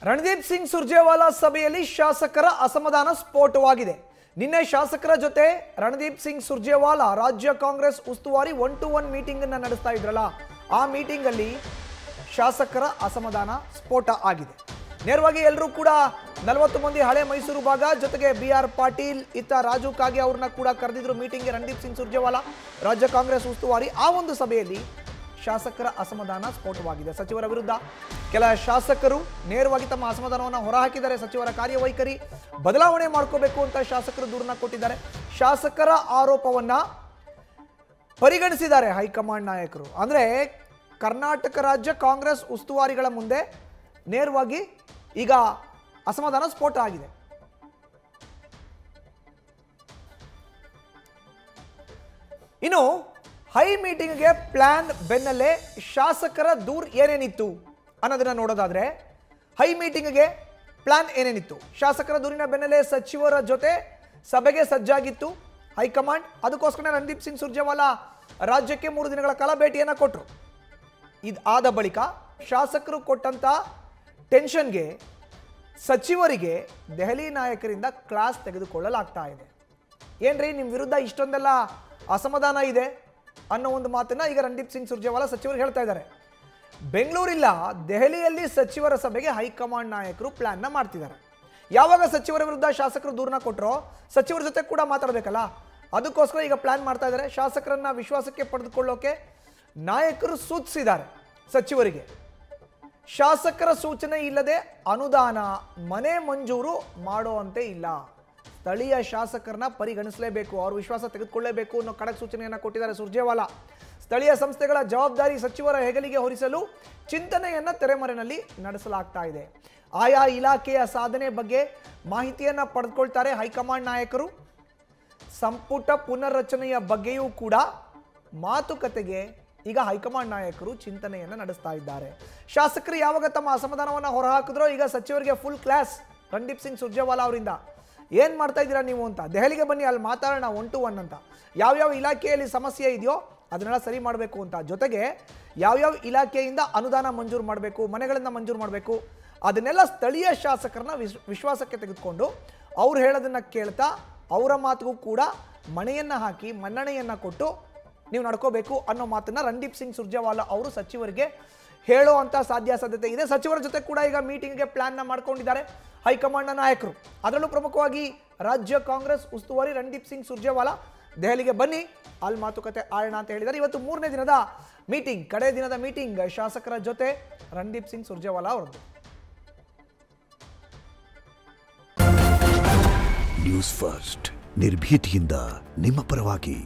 ರಣದೀಪ್ ಸಿಂಗ್ ಸುರ್ಜೇವಾಲಾ ಸಭೆಯಲ್ಲಿ ಶಾಸಕರ ಅಸಮಾಧಾನ ಸ್ಫೋಟವಾಗಿದೆ. ನಿನ್ನೆ ಶಾಸಕರ ಜೊತೆ ರಣದೀಪ್ ಸಿಂಗ್ ಸುರ್ಜೇವಾಲಾ ರಾಜ್ಯ ಕಾಂಗ್ರೆಸ್ ಉಸ್ತುವಾರಿ 1-to-1 ಮೀಟಿಂಗ್ ಅನ್ನು ನಡೆಸ್ತಾ ಇದ್ರಲ್ಲ, ಆ ಮೀಟಿಂಗ್ ಅಲ್ಲಿ ಶಾಸಕರ ಅಸಮಾಧಾನ ಸ್ಫೋಟ ಆಗಿದೆ. ನೇರವಾಗಿ ಎಲ್ಲರೂ ಕೂಡ 40 ಮಂದಿ ಹಳೆ ಮೈಸೂರು ಭಾಗ ಜೊತೆಗೆ BR ಪಾಟೀಲ್ ಇತ್ತ ರಾಜು ಕಾಗೆ ಅವ್ರನ್ನ ಕೂಡ ಕರೆದಿದ್ರು ಮೀಟಿಂಗ್ಗೆ ರಣದೀಪ್ ಸಿಂಗ್ ಸುರ್ಜೇವಾಲಾ ರಾಜ್ಯ ಕಾಂಗ್ರೆಸ್ ಉಸ್ತುವಾರಿ. ಆ ಒಂದು ಸಭೆಯಲ್ಲಿ ಶಾಸಕರ ಅಸಮಾಧಾನ ಸ್ಫೋಟವಾಗಿದೆ. ಸಚಿವರ ವಿರುದ್ಧ ಕೆಲ ಶಾಸಕರು ನೇರವಾಗಿ ತಮ್ಮ ಅಸಮಾಧಾನವನ್ನು ಹೊರಹಾಕಿದ್ದಾರೆ. ಸಚಿವರ ಕಾರ್ಯವೈಖರಿ ಬದಲಾವಣೆ ಮಾಡ್ಕೋಬೇಕು ಅಂತ ಶಾಸಕರು ದೂರನ್ನ ಕೊಟ್ಟಿದ್ದಾರೆ. ಶಾಸಕರ ಆರೋಪವನ್ನ ಪರಿಗಣಿಸಿದ್ದಾರೆ ಹೈಕಮಾಂಡ್ ನಾಯಕರು. ಅಂದ್ರೆ ಕರ್ನಾಟಕ ರಾಜ್ಯ ಕಾಂಗ್ರೆಸ್ ಉಸ್ತುವಾರಿಗಳ ಮುಂದೆ ನೇರವಾಗಿ ಈಗ ಅಸಮಾಧಾನ ಸ್ಫೋಟ ಆಗಿದೆ. ಇನ್ನು ಹೈ ಮೀಟಿಂಗ್ಗೆ ಪ್ಲಾನ್ ಬೆನ್ನಲ್ಲೇ ಶಾಸಕರ ದೂರ್ ಏನೇನಿತ್ತು ಅನ್ನೋದನ್ನ ನೋಡೋದಾದ್ರೆ, ಹೈ ಮೀಟಿಂಗ್ಗೆ ಪ್ಲಾನ್ ಏನೇನಿತ್ತು, ಶಾಸಕರ ದೂರಿನ ಬೆನ್ನಲ್ಲೇ ಸಚಿವರ ಜೊತೆ ಸಭೆಗೆ ಸಜ್ಜಾಗಿತ್ತು ಹೈಕಮಾಂಡ್. ಅದಕ್ಕೋಸ್ಕರ ರಣದೀಪ್ ಸಿಂಗ್ ಸುರ್ಜೇವಾಲಾ ರಾಜ್ಯಕ್ಕೆ 3 ದಿನಗಳ ಕಾಲ ಭೇಟಿಯನ್ನು ಕೊಟ್ಟರು. ಇದಾದ ಬಳಿಕ ಶಾಸಕರು ಕೊಟ್ಟಂತ ಟೆನ್ಷನ್ಗೆ ಸಚಿವರಿಗೆ ದೆಹಲಿ ನಾಯಕರಿಂದ ಕ್ಲಾಸ್ ತೆಗೆದುಕೊಳ್ಳಲಾಗ್ತಾ ಇದೆ. ಏನ್ರಿ ನಿಮ್ಮ ವಿರುದ್ಧ ಇಷ್ಟೊಂದೆಲ್ಲ ಅಸಮಾಧಾನ ಇದೆ ಅನ್ನೋ ಒಂದು ಮಾತನ್ನ ಈಗ ರಣದೀಪ್ ಸಿಂಗ್ ಸುರ್ಜೇವಾಲಾ ಸಚಿವರು ಹೇಳ್ತಾ ಇದ್ದಾರೆ. ಬೆಂಗಳೂರಿಲ್ಲ, ದೆಹಲಿಯಲ್ಲಿ ಸಚಿವರ ಸಭೆಗೆ ಹೈಕಮಾಂಡ್ ನಾಯಕರು ಪ್ಲಾನ್ನ ಮಾಡ್ತಿದ್ದಾರೆ. ಯಾವಾಗ ಸಚಿವರ ವಿರುದ್ಧ ಶಾಸಕರು ದೂರನ್ನ ಕೊಟ್ಟರೋ ಸಚಿವರ ಜೊತೆ ಕೂಡ ಮಾತಾಡಬೇಕಲ್ಲ, ಅದಕ್ಕೋಸ್ಕರ ಈಗ ಪ್ಲಾನ್ ಮಾಡ್ತಾ ಇದ್ದಾರೆ. ಶಾಸಕರನ್ನ ವಿಶ್ವಾಸಕ್ಕೆ ಪಡೆದುಕೊಳ್ಳೋಕೆ ನಾಯಕರು ಸೂಚಿಸಿದ್ದಾರೆ ಸಚಿವರಿಗೆ. ಶಾಸಕರ ಸೂಚನೆ ಇಲ್ಲದೆ ಅನುದಾನ ಮನೆ ಮಂಜೂರು ಮಾಡುವಂತೆ ಇಲ್ಲ, ಸ್ಥಳೀಯ ಶಾಸಕರನ್ನ ಪರಿಗಣಿಸಲೇಬೇಕು, ಅವರು ವಿಶ್ವಾಸ ತೆಗೆದುಕೊಳ್ಳಲೇಬೇಕು ಅನ್ನೋ ಖಡಕ್ ಸೂಚನೆಯನ್ನು ಕೊಟ್ಟಿದ್ದಾರೆ ಸುರ್ಜೇವಾಲಾ. ಸ್ಥಳೀಯ ಸಂಸ್ಥೆಗಳ ಜವಾಬ್ದಾರಿ ಸಚಿವರ ಹೆಗಲಿಗೆ ಹೊರಿಸಲು ಚಿಂತನೆಯನ್ನ ತೆರೆಮರೆಯಲ್ಲಿ ನಡೆಸಲಾಗ್ತಾ ಇದೆ. ಆಯಾ ಇಲಾಖೆಯ ಸಾಧನೆ ಬಗ್ಗೆ ಮಾಹಿತಿಯನ್ನ ಪಡೆದುಕೊಳ್ತಾರೆ ಹೈಕಮಾಂಡ್ ನಾಯಕರು. ಸಂಪುಟ ಪುನರ್ರಚನೆಯ ಬಗ್ಗೆಯೂ ಕೂಡ ಮಾತುಕತೆಗೆ ಈಗ ಹೈಕಮಾಂಡ್ ನಾಯಕರು ಚಿಂತನೆಯನ್ನ ನಡೆಸ್ತಾ ಇದ್ದಾರೆ. ಶಾಸಕರು ಯಾವಾಗ ತಮ್ಮ ಅಸಮಾಧಾನವನ್ನು ಹೊರಹಾಕಿದ್ರೋ ಈಗ ಸಚಿವರಿಗೆ ಫುಲ್ ಕ್ಲಾಸ್ ರಣದೀಪ್ ಸಿಂಗ್ ಸುರ್ಜೇವಾಲಾ ಅವರಿಂದ. ಏನ್ ಮಾಡ್ತಾ ಇದ್ದೀರಾ ನೀವು ಅಂತ, ದೆಹಲಿಗೆ ಬನ್ನಿ, ಅಲ್ಲಿ ಮಾತಾಡೋಣ 1-to-1 ಅಂತ. ಯಾವ್ಯಾವ ಇಲಾಖೆಯಲ್ಲಿ ಸಮಸ್ಯೆ ಇದೆಯೋ ಅದನ್ನೆಲ್ಲ ಸರಿ ಮಾಡಬೇಕು ಅಂತ, ಜೊತೆಗೆ ಯಾವ್ಯಾವ ಇಲಾಖೆಯಿಂದ ಅನುದಾನ ಮಂಜೂರು ಮಾಡಬೇಕು, ಮನೆಗಳನ್ನ ಮಂಜೂರು ಮಾಡಬೇಕು, ಅದನ್ನೆಲ್ಲ ಸ್ಥಳೀಯ ಶಾಸಕರನ್ನ ವಿಶ್ವಾಸಕ್ಕೆ ತೆಗೆದುಕೊಂಡು ಅವ್ರು ಹೇಳೋದನ್ನ ಕೇಳ್ತಾ ಅವರ ಮಾತಿಗೂ ಕೂಡ ಮಣೆಯನ್ನ ಹಾಕಿ ಮನ್ನಣೆಯನ್ನ ಕೊಟ್ಟು ನೀವು ನಡ್ಕೋಬೇಕು ಅನ್ನೋ ಮಾತನ್ನ ರಣದೀಪ್ ಸಿಂಗ್ ಸುರ್ಜೇವಾಲಾ ಅವರು ಸಚಿವರಿಗೆ ಹೇಳೋ ಅಂತ ಸಾಧ್ಯತೆ ಇದೆ. ಸಚಿವರ ಜೊತೆ ಕೂಡ ಈಗ ಮೀಟಿಂಗ್ಗೆ ಪ್ಲಾನ್ನ ಮಾಡ್ಕೊಂಡಿದ್ದಾರೆ ಹೈಕಮಾಂಡ್ನ ನಾಯಕರು. ಅದರಲ್ಲೂ ಪ್ರಮುಖವಾಗಿ ರಾಜ್ಯ ಕಾಂಗ್ರೆಸ್ ಉಸ್ತುವಾರಿ ರಣದೀಪ್ ಸಿಂಗ್ ಸುರ್ಜೇವಾಲಾ ದೆಹಲಿಗೆ ಬನ್ನಿ, ಅಲ್ಲಿ ಮಾತುಕತೆ ಆಡೋಣ ಅಂತ ಹೇಳಿದ್ದಾರೆ. ಇವತ್ತು 3ನೇ ದಿನದ ಮೀಟಿಂಗ್, ಕಡೆ ದಿನದ ಮೀಟಿಂಗ್ ಶಾಸಕರ ಜೊತೆ ರಣದೀಪ್ ಸಿಂಗ್ ಸುರ್ಜೇವಾಲಾ ಅವರದ್ದು. ನ್ಯೂಸ್ ಫಸ್ಟ್ ನಿರ್ಭೀತಿಯಿಂದ ನಿಮ್ಮ ಪರವಾಗಿ.